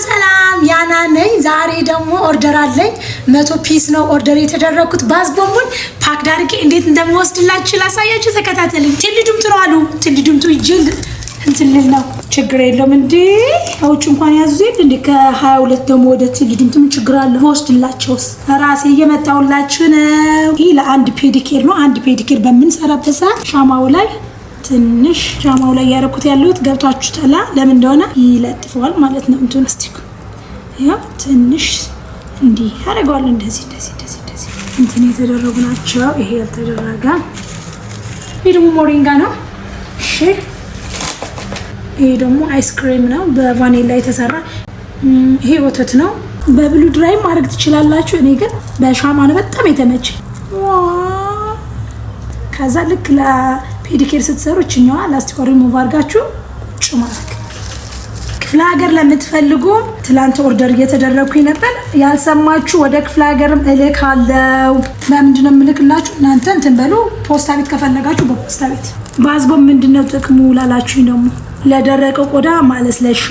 ሰላም ያና ነኝ። ዛሬ ደግሞ ኦርደር አለኝ 100 ፒስ ነው ኦርደር የተደረኩት። ባዝቦምቡን ፓክ ዳርቄ እንዴት እንደምወስድላችሁ ላሳያችሁ። ተከታተሉኝ። ትልዱም ትሯሉ ትልዱም ትይጅል እንትን ነው ችግር የለውም እንዴ አውጭ እንኳን ያዙኝ እንዴ ከ22 ደግሞ ወደ ትልዱም ምን ችግር አለ? ወስድላችሁስ ራሴ እየመጣሁላችሁ ነው። ይሄ ለአንድ ፔዲኬር ነው። አንድ ፔዲኬር በምንሰራበት ሰዓት ሻማው ላይ ትንሽ ሻማው ላይ ያረኩት ያለውት ገብታችሁ ተላ ለምን እንደሆነ ይለጥፈዋል ማለት ነው። እንትን ስቲክ ያ ትንሽ እንዲ ያረጋዋል። እንደዚህ እንትን የተደረጉ ናቸው። ይሄ ያልተደረገ ይሄ ደግሞ ሞሪንጋ ነው። እሺ ይሄ ደግሞ አይስክሬም ነው በቫኒላ የተሰራ። ይሄ ወተት ነው። በብሉ ድራይ ማድረግ ትችላላችሁ። እኔ ግን በሻማ ነው በጣም የተመቸ። ከዛ ልክ ለፔዲኬር ስትሰሩ እኛዋ ላስቲክ ሪሙቭ አድርጋችሁ ጭማቅ። ክፍለ ሀገር ለምትፈልጉ ትላንት ኦርደር እየተደረኩኝ ነበር። ያልሰማችሁ ወደ ክፍለ ሀገርም እልካለሁ። ለምንድን ነው የምልክላችሁ? እናንተ እንትን በሉ። ፖስታ ቤት ከፈለጋችሁ በፖስታ ቤት። ባዝቦም ምንድነው ጥቅሙ ላላችሁኝ ደግሞ ለደረቀው ቆዳ ማለስለሻ፣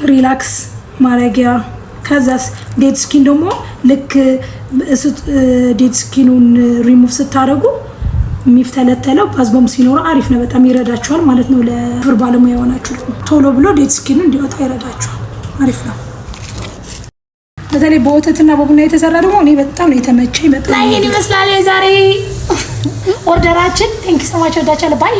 ሪላክስ ማረጊያ። ከዛስ ዴድ ስኪን ደግሞ ልክ ዴድ ስኪኑን ሪሙቭ ስታደርጉ የሚፍተለተለው ባዝቦም ሲኖር አሪፍ ነው። በጣም ይረዳችኋል ማለት ነው። ለፍር ባለሙያ የሆናችሁ ቶሎ ብሎ ዴድ ስኪኑ እንዲወጣ ይረዳችኋል። አሪፍ ነው። በተለይ በወተትና በቡና የተሰራ ደግሞ እኔ በጣም ነው የተመቸኝ። በጣም ይሄን ይመስላል የዛሬ ኦርደራችን። ቴንክ ዩ ሶ ማች። ወዳቻለሁ። ባይ